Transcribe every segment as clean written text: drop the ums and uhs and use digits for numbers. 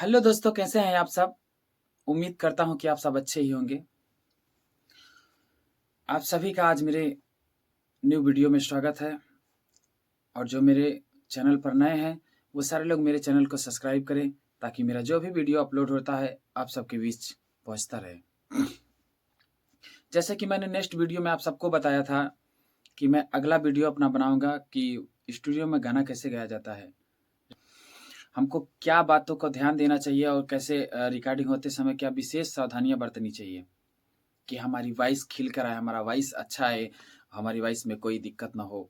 Hello दोस्तों, कैसे हैं आप सब? उम्मीद करता हूँ कि आप सब अच्छे ही होंगे। आप सभी का आज मेरे न्यू वीडियो में स्वागत है। और जो मेरे चैनल पर नए हैं, वो सारे लोग मेरे चैनल को सब्सक्राइब करें, ताकि मेरा जो भी वीडियो अपलोड होता है, आप सबके बीच पहुँचता रहे। जैसे कि मैंने नेक्स्ट वीडियो में आप सबको बताया था कि मैं अगला वीडियो अपना बनाऊँगा कि स्टूडियो में गाना कैसे गाया जाता है। हमको क्या बातों को ध्यान देना चाहिए और कैसे रिकॉर्डिंग होते समय क्या विशेष सावधानियाँ बरतनी चाहिए कि हमारी वॉइस खिल कर आए, हमारा वॉइस अच्छा आए, हमारी वॉइस में कोई दिक्कत ना हो।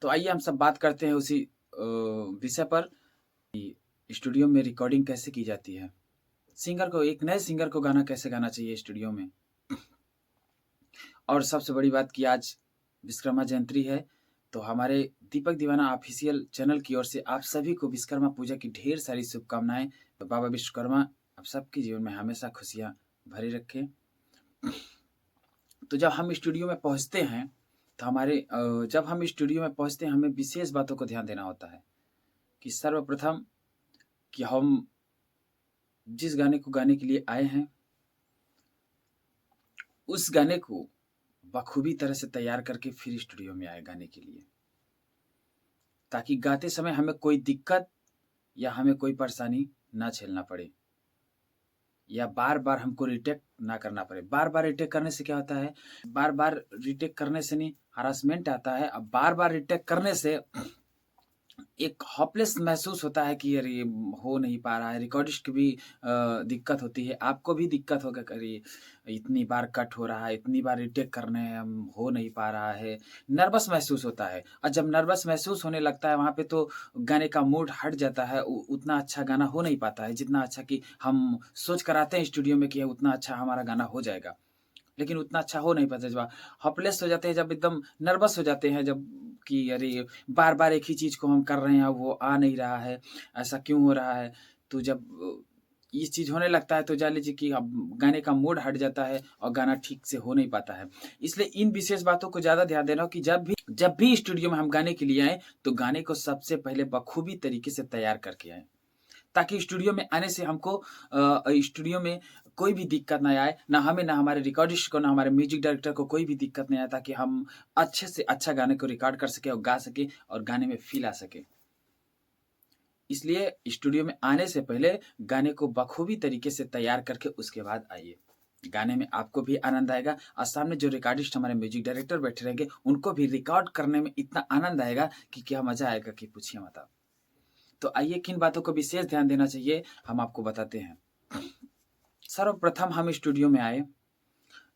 तो आइए हम सब बात करते हैं उसी विषय पर कि स्टूडियो में रिकॉर्डिंग कैसे की जाती है। सिंगर को, एक नए सिंगर को गाना कैसे गाना चाहिए स्टूडियो में। और सबसे बड़ी बात कि आज विश्वकर्मा जयंती है, तो हमारे दीपक दीवाना ऑफिशियल चैनल की ओर से आप सभी को विश्वकर्मा पूजा की ढेर सारी शुभकामनाएं। तो बाबा विश्वकर्मा आप सबके जीवन में हमेशा खुशियाँ भरी रखें। तो जब हम स्टूडियो में पहुँचते हैं, तो जब हम स्टूडियो में पहुँचते हैं, हमें विशेष बातों को ध्यान देना होता है कि सर्वप्रथम कि हम जिस गाने को गाने के लिए आए हैं, उस गाने को बखूबी तरह से तैयार करके फिर स्टूडियो में आए गाने के लिए, ताकि गाते समय हमें कोई दिक्कत या हमें कोई परेशानी ना झेलना पड़े, या बार-बार हमको रीटेक ना करना पड़े। बार-बार रीटेक करने से क्या होता है, बार-बार रीटेक करने से नहीं, हरासमेंट आता है। अब बार-बार रीटेक करने से एक होपलेस महसूस होता है कि अरे ये हो नहीं पा रहा है। रिकॉर्डिस्ट की भी दिक्कत होती है, आपको भी दिक्कत होगा कि अरे इतनी बार कट हो रहा है, इतनी बार रीटेक करने हैं हम, हो नहीं पा रहा है। नर्वस महसूस होता है, और जब नर्वस महसूस होने लगता है वहाँ पे, तो गाने का मूड हट जाता है। उतना अच्छा गाना हो नहीं पाता है जितना अच्छा कि हम सोच कर आते हैं स्टूडियो में कि उतना अच्छा हमारा गाना हो जाएगा। लेकिन उतना अच्छा हो नहीं पाता। जब हॉपलेस हो जाते हैं, जब एकदम नर्वस हो जाते हैं, जब कि अरे बार-बार एक ही चीज़ को हम कर रहे हैं, अब वो आ नहीं रहा है, ऐसा क्यों हो रहा है? तो जब ये चीज़ होने लगता है, तो जान लीजिए कि अब गाने का मूड हट जाता है और गाना ठीक से हो नहीं पाता है। इसलिए इन विशेष बातों को ज़्यादा ध्यान देना हो कि जब भी स्टूडियो में हम गाने के लिए आएँ, तो गाने को सबसे पहले बखूबी तरीके से तैयार करके आएँ। ताकि स्टूडियो में आने से हमको स्टूडियो में कोई भी दिक्कत ना आए, ना हमें, ना हमारे रिकॉर्डिस्ट को, ना हमारे म्यूज़िक डायरेक्टर को कोई भी दिक्कत नहीं आए, ताकि हम अच्छे से अच्छा गाने को रिकॉर्ड कर सकें और गा सकें और गाने में फ़ील आ सके। इसलिए स्टूडियो में आने से पहले गाने को बखूबी तरीके से तैयार करके उसके बाद आइए। गाने में आपको भी आनंद आएगा, और सामने जो रिकॉर्डिस्ट हमारे म्यूज़िक डायरेक्टर बैठे रहेंगे, उनको भी रिकॉर्ड करने में इतना आनंद आएगा कि क्या मज़ा आएगा कि पूछिए मत आप। तो आइए किन बातों को विशेष ध्यान देना चाहिए, हम आपको बताते हैं। सर्वप्रथम हम स्टूडियो में आए,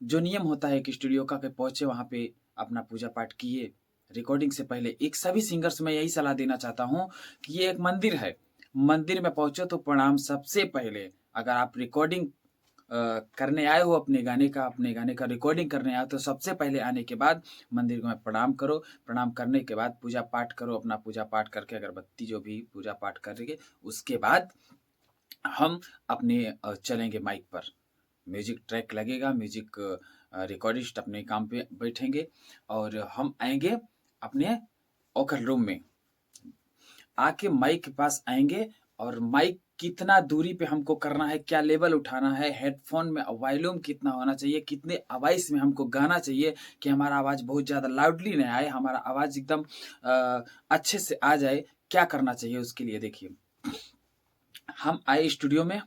जो नियम होता है कि स्टूडियो का, कि पहुँचे वहाँ पे अपना पूजा पाठ किए। रिकॉर्डिंग से पहले एक सभी सिंगर्स में यही सलाह देना चाहता हूँ कि ये एक मंदिर है। मंदिर में पहुँचो तो प्रणाम सबसे पहले। अगर आप रिकॉर्डिंग करने आए हो अपने गाने का रिकॉर्डिंग करने आए हो, तो सबसे पहले आने के बाद मंदिर में प्रणाम करो। प्रणाम करने के बाद पूजा पाठ करो, अपना पूजा पाठ करके अगरबत्ती जो भी पूजा पाठ करेंगे, उसके बाद हम अपने चलेंगे माइक पर। म्यूज़िक ट्रैक लगेगा, म्यूज़िक रिकॉर्डिस्ट अपने काम पे बैठेंगे, और हम आएँगे अपने ओकर रूम में। आके माइक के पास आएँगे, और माइक कितना दूरी पे हमको करना है, क्या लेवल उठाना है, हेडफ़ोन में वॉल्यूम कितना होना चाहिए, कितने आवाज़ में हमको गाना चाहिए कि हमारा आवाज़ बहुत ज़्यादा लाउडली नहीं आए, हमारा आवाज़ एकदम अच्छे से आ जाए, क्या करना चाहिए उसके लिए देखिए। हम आए स्टूडियो में,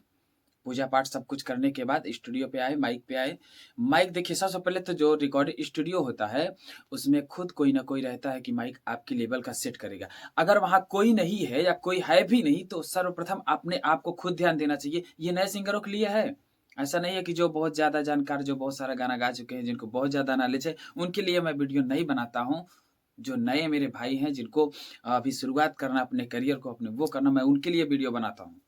पूजा पाठ सब कुछ करने के बाद स्टूडियो पे आए, माइक पे आए। माइक देखिए, सबसे पहले तो जो रिकॉर्डिंग स्टूडियो होता है, उसमें खुद कोई ना कोई रहता है कि माइक आपके लेवल का सेट करेगा। अगर वहाँ कोई नहीं है या कोई है भी नहीं, तो सर्वप्रथम अपने आप को खुद ध्यान देना चाहिए। ये नए सिंगरों के लिए है। ऐसा नहीं है कि जो बहुत ज़्यादा जानकार, जो बहुत सारा गाना गा चुके हैं, जिनको बहुत ज़्यादा नॉलेज है, उनके लिए मैं वीडियो नहीं बनाता हूँ। जो नए मेरे भाई हैं, जिनको अभी शुरुआत करना है अपने करियर को, अपने वो करना, मैं उनके लिए वीडियो बनाता हूँ।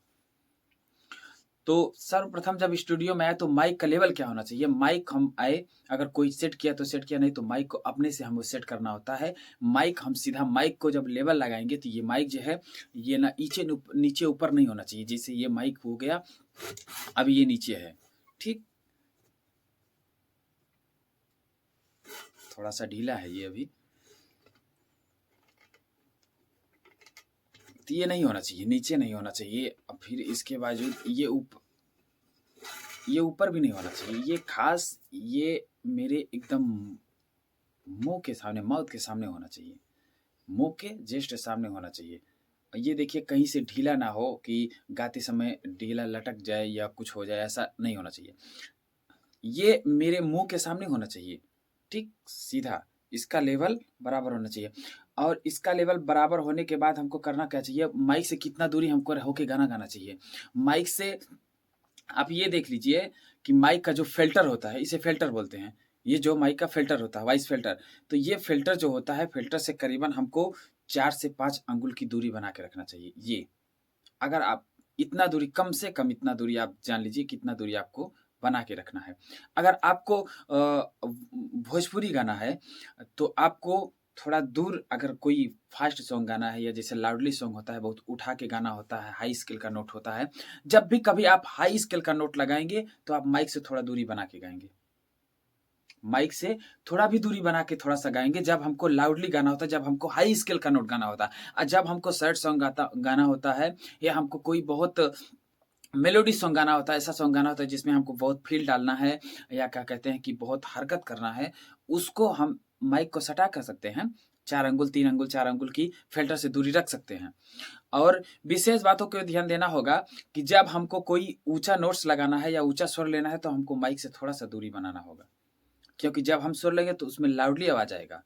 तो सर्वप्रथम जब स्टूडियो में आए, तो माइक का लेवल क्या होना चाहिए। माइक हम आए, अगर कोई सेट किया तो सेट किया, नहीं तो माइक को अपने से हमको सेट करना होता है। माइक हम सीधा माइक को जब लेवल लगाएँगे, तो ये माइक जो है, ये ना नीचे ऊपर नहीं होना चाहिए। जैसे ये माइक हो गया, अब ये नीचे है, ठीक? थोड़ा-सा ढीला है ये अभी। तो ये नहीं होना चाहिए, नीचे नहीं होना चाहिए। और फिर इसके बावजूद ये ऊपर भी नहीं होना चाहिए। ये खास ये मेरे एकदम मुँह के सामने, माउथ के सामने होना चाहिए। मुँह के जस्ट सामने होना चाहिए। और ये देखिए कहीं से ढीला ना हो कि गाते समय ढीला लटक जाए या कुछ हो जाए, ऐसा नहीं होना चाहिए। ये मेरे मुँह के सामने होना चाहिए, ठीक सीधा, इसका लेवल बराबर होना चाहिए। और इसका लेवल बराबर होने के बाद हमको करना क्या चाहिए, माइक से कितना दूरी हमको होके गाना गाना चाहिए। माइक से आप ये देख लीजिए कि माइक का जो फ़िल्टर होता है, इसे फ़िल्टर बोलते हैं। ये जो माइक का फ़िल्टर होता है, वॉइस फ़िल्टर, तो ये फ़िल्टर जो होता है, फ़िल्टर से करीबन हमको 4 से 5 अंगुल की दूरी बना के रखना चाहिए। ये अगर आप इतना दूरी, कम से कम इतना दूरी आप जान लीजिए कितना दूरी आपको बना के रखना है। अगर आपको भोजपुरी गाना है, तो आपको थोड़ा दूर, अगर कोई फ़ास्ट सॉन्ग गाना है या जैसे लाउडली सॉन्ग होता है, बहुत उठा के गाना होता है, हाई स्केल का नोट होता है, जब भी कभी आप हाई स्केल का नोट लगाएँगे, तो आप माइक से थोड़ा दूरी बना के गाएँगे। माइक से थोड़ा भी दूरी बना के थोड़ा-सा गाएँगे, जब हमको लाउडली गाना होता है, जब हमको हाई स्केल का नोट गाना होता है। जब हमको सैड सॉन्ग गाना होता है, या हमको कोई बहुत मेलोडी सॉन्ग गाना होता है, ऐसा सॉन्ग गाना होता है जिसमें हमको बहुत फ़ील डालना है, या क्या कहते हैं कि बहुत हरकत करना है, उसको हम माइक को सटा कर सकते हैं। 4 अंगुल, 3 अंगुल, 4 अंगुल की फ़िल्टर से दूरी रख सकते हैं। और विशेष बातों को ध्यान देना होगा कि जब हमको कोई ऊँचा नोट्स लगाना है या ऊँचा स्वर लेना है, तो हमको माइक से थोड़ा-सा दूरी बनाना होगा। क्योंकि जब हम सुर लेंगे तो उसमें लाउडली आवाज़ आएगा।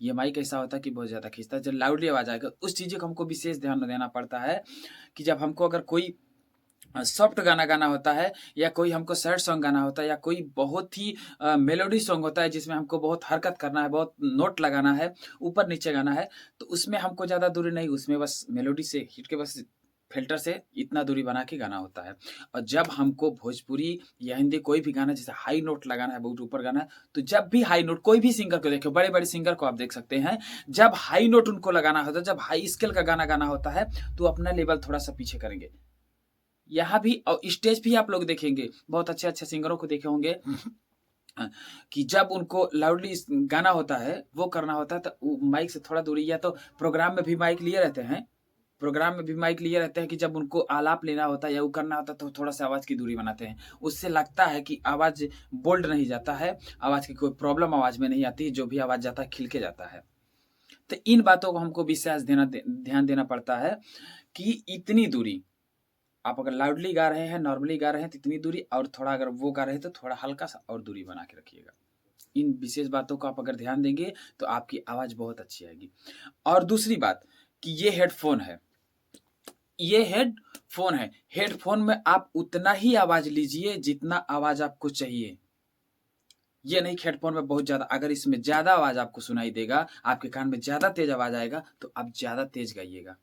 ये माइक ऐसा होता है कि बहुत ज़्यादा खींचता है, जब लाउडली आवाज़ आएगा, उस चीज़ें को हमको विशेष ध्यान देना पड़ता है कि जब हमको अगर कोई सॉफ्ट गाना गाना होता है, या कोई हमको सैड सॉन्ग गाना होता है, या कोई बहुत ही मेलोडी सॉन्ग होता है जिसमें हमको बहुत हरकत करना है, बहुत नोट लगाना है, ऊपर-नीचे गाना है, तो उसमें हमको ज़्यादा दूरी नहीं, उसमें बस मेलोडी से हिट के बस फ़िल्टर से इतना दूरी बना के गाना होता है। और जब हमको भोजपुरी या हिंदी कोई भी गाना जैसे हाई नोट लगाना है, बहुत ऊपर गाना है, तो जब भी हाई नोट, कोई भी सिंगर को देखिए, बड़े-बड़े सिंगर को आप देख सकते हैं, जब हाई नोट उनको लगाना होता है, जब हाई स्केल का गाना गाना होता है, तो अपना लेवल थोड़ा-सा पीछे करेंगे। यहाँ भी और स्टेज भी आप लोग देखेंगे, बहुत अच्छे-अच्छे सिंगरों को देखे होंगे कि जब उनको लाउडली गाना होता है, वो करना होता है, तो वो माइक से थोड़ा दूरी, या तो प्रोग्राम में भी माइक लिए रहते हैं, प्रोग्राम में भी माइक लिए रहते हैं कि जब उनको आलाप लेना होता है या वो करना होता है, तो थोड़ा-सा आवाज़ की दूरी बनाते हैं। उससे लगता है कि आवाज़ बोल्ड नहीं जाता है, आवाज़ की कोई प्रॉब्लम आवाज़ में नहीं आती, जो भी आवाज़ जाता है खिल के जाता है। तो इन बातों को हमको विशेष ध्यान देना पड़ता है कि इतनी दूरी, आप अगर लाउडली गा रहे हैं, नॉर्मली गा रहे हैं, तो इतनी दूरी, और थोड़ा अगर वो गा रहे हैं तो थोड़ा हल्का-सा और दूरी बना के रखिएगा। इन विशेष बातों को आप अगर ध्यान देंगे, तो आपकी आवाज़ बहुत अच्छी आएगी। और दूसरी बात कि ये हेडफ़ोन है, ये हेडफ़ोन है। हेडफ़ोन में आप उतना ही आवाज़ लीजिए जितना आवाज़ आपको चाहिए। ये नहीं कि हेडफ़ोन में बहुत ज़्यादा, अगर इसमें ज़्यादा आवाज़ आपको सुनाई देगा, आपके कान में ज़्यादा तेज़ आवाज़ आएगा, तो आप ज़्यादा तेज़ गाइएगा।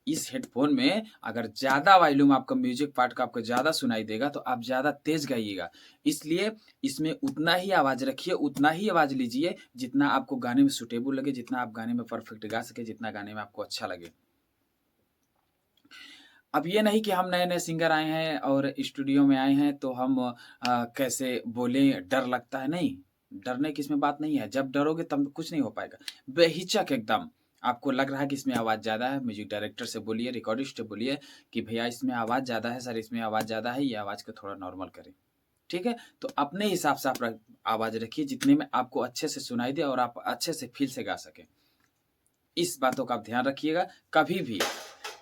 इस हेडफ़ोन में अगर ज़्यादा वॉल्यूम आपका म्यूज़िक पार्ट का आपको ज़्यादा सुनाई देगा, तो आप ज़्यादा तेज़ गाइएगा। इसलिए इसमें उतना ही आवाज़ रखिए, उतना ही आवाज़ लीजिए जितना आपको गाने में सूटेबल लगे, जितना आप गाने में परफ़ेक्ट गा सकें, जितना गाने में आपको अच्छा लगे। अब ये नहीं कि हम नए-नए सिंगर आए हैं और स्टूडियो में आए हैं, तो हम कैसे बोलें, डर लगता है, नहीं, डरने की इसमें बात नहीं है। जब डरोगे तब कुछ नहीं हो पाएगा। बेहिचक एकदम, आपको लग रहा है कि इसमें आवाज़ ज़्यादा है, म्यूज़िक डायरेक्टर से बोलिए, रिकॉर्डिस्ट से बोलिए कि भैया इसमें आवाज़ ज़्यादा है सर, इसमें आवाज़ ज़्यादा है, ये आवाज़ को थोड़ा नॉर्मल करें। ठीक है? तो अपने हिसाब से आप आवाज़ रखिए जितने में आपको अच्छे से सुनाई दे और आप अच्छे से फ़ील से गा सकें। इस बातों का आप ध्यान रखिएगा, कभी भी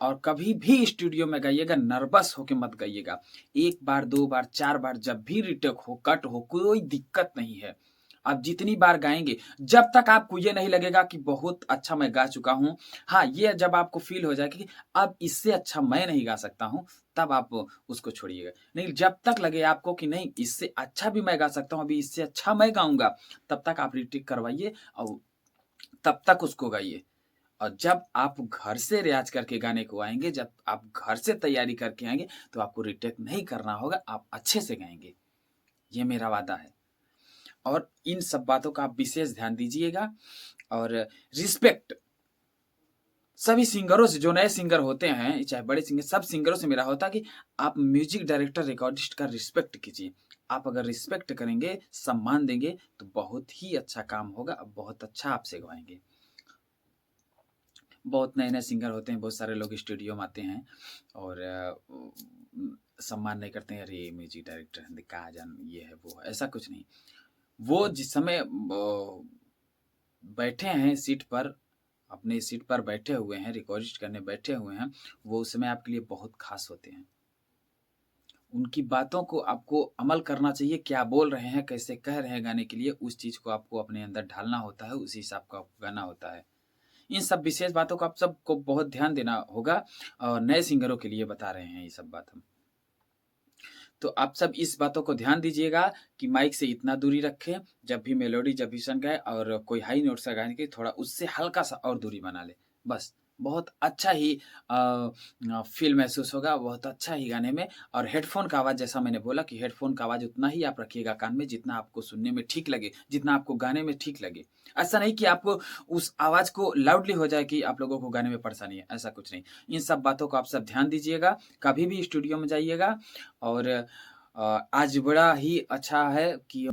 और कभी भी स्टूडियो में गाइएगा, नर्वस होके मत गाइएगा। 1 बार, 2 बार, 4 बार जब भी रीटेक हो, कट हो, कोई दिक्कत नहीं है। आप जितनी बार गाएँगे, जब तक आपको ये नहीं लगेगा कि बहुत अच्छा मैं गा चुका हूँ। हाँ, ये जब आपको फ़ील हो जाएगा कि अब इससे अच्छा मैं नहीं गा सकता हूँ, तब आप उसको छोड़िएगा। नहीं, जब तक लगे आपको कि नहीं इससे अच्छा भी मैं गा सकता हूँ, अभी इससे अच्छा मैं गाऊँगा, तब तक आप रीटेक करवाइए और तब तक उसको गाइए। और जब आप घर से रियाज़ करके गाने को आएँगे, जब आप घर से तैयारी करके आएँगे, तो आपको रीटेक नहीं करना होगा, आप अच्छे से गाएँगे। ये मेरा वादा है। और इन सब बातों का आप विशेष ध्यान दीजिएगा। और रिस्पेक्ट सभी सिंगरों से, जो नए सिंगर होते हैं, चाहे बड़े सिंगर, सब सिंगरों से मेरा होता है कि आप म्यूज़िक डायरेक्टर, रिकॉर्डिस्ट का रिस्पेक्ट कीजिए। आप अगर रिस्पेक्ट करेंगे, सम्मान देंगे, तो बहुत ही अच्छा काम होगा, बहुत अच्छा आपसे गवाएँगे। बहुत नए-नए सिंगर होते हैं, बहुत सारे लोग स्टूडियो में आते हैं और सम्मान नहीं करते हैं, अरे ये म्यूजिक डायरेक्टर हैं, कहाँ जान ये है, वो है, ऐसा कुछ नहीं। वो जिस समय बैठे हैं सीट पर, अपनी सीट पर बैठे हुए हैं, रिकॉर्डिस्ट करने बैठे हुए हैं, वो उस समय आपके लिए बहुत ख़ास होते हैं। उनकी बातों को आपको अमल करना चाहिए, क्या बोल रहे हैं, कैसे कह रहे हैं गाने के लिए, उस चीज़ को आपको अपने अंदर ढालना होता है, उसी हिसाब का आपको गाना होता है। इन सब विशेष बातों को आप सबको बहुत ध्यान देना होगा और नए सिंगरों के लिए बता रहे हैं ये सब बात हम। तो आप सब इस बातों को ध्यान दीजिएगा कि माइक से इतना दूरी रखें, जब भी मेलोडी, जब भी सॉन्ग गाए और कोई हाई नोट सा गाने के थोड़ा उससे हल्का-सा और दूरी बना लें, बस। बहुत अच्छा ही फ़ील महसूस होगा, बहुत अच्छा ही गाने में। और हेडफ़ोन का आवाज़, जैसा मैंने बोला कि हेडफ़ोन का आवाज़ उतना ही आप रखिएगा कान में जितना आपको सुनने में ठीक लगे, जितना आपको गाने में ठीक लगे। ऐसा नहीं कि आपको उस आवाज़ को लाउडली हो जाए कि आप लोगों को गाने में परेशानी है, ऐसा कुछ नहीं। इन सब बातों को आप सब ध्यान दीजिएगा, कभी भी स्टूडियो में जाइएगा। और आज बड़ा ही अच्छा है कि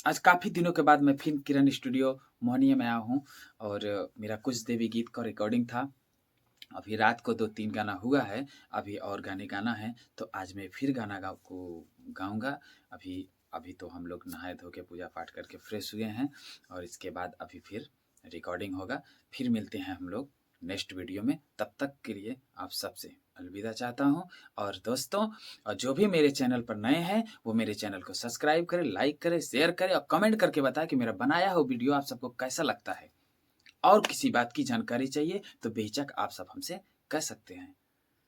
आज काफ़ी दिनों के बाद मैं फिर किरण स्टूडियो मोहनिया में आया हूँ और मेरा कुछ देवी गीत का रिकॉर्डिंग था। अभी रात को 2-3 गाना हुआ है, अभी और गाने गाना है, तो आज मैं फिर गाऊँगा। अभी अभी तो हम लोग नहाए धो के पूजा पाठ करके फ्रेश हुए हैं और इसके बाद अभी फिर रिकॉर्डिंग होगा। फिर मिलते हैं हम लोग नेक्स्ट वीडियो में, तब तक के लिए आप सबसे अलविदा चाहता हूँ। और दोस्तों, जो भी मेरे चैनल पर नए हैं, वो मेरे चैनल को सब्सक्राइब करें, लाइक करें, शेयर करें और कमेंट करके बताएँ कि मेरा बनाया हुआ वीडियो आप सबको कैसा लगता है। और किसी बात की जानकारी चाहिए तो बेझिझक आप सब हमसे कह सकते हैं।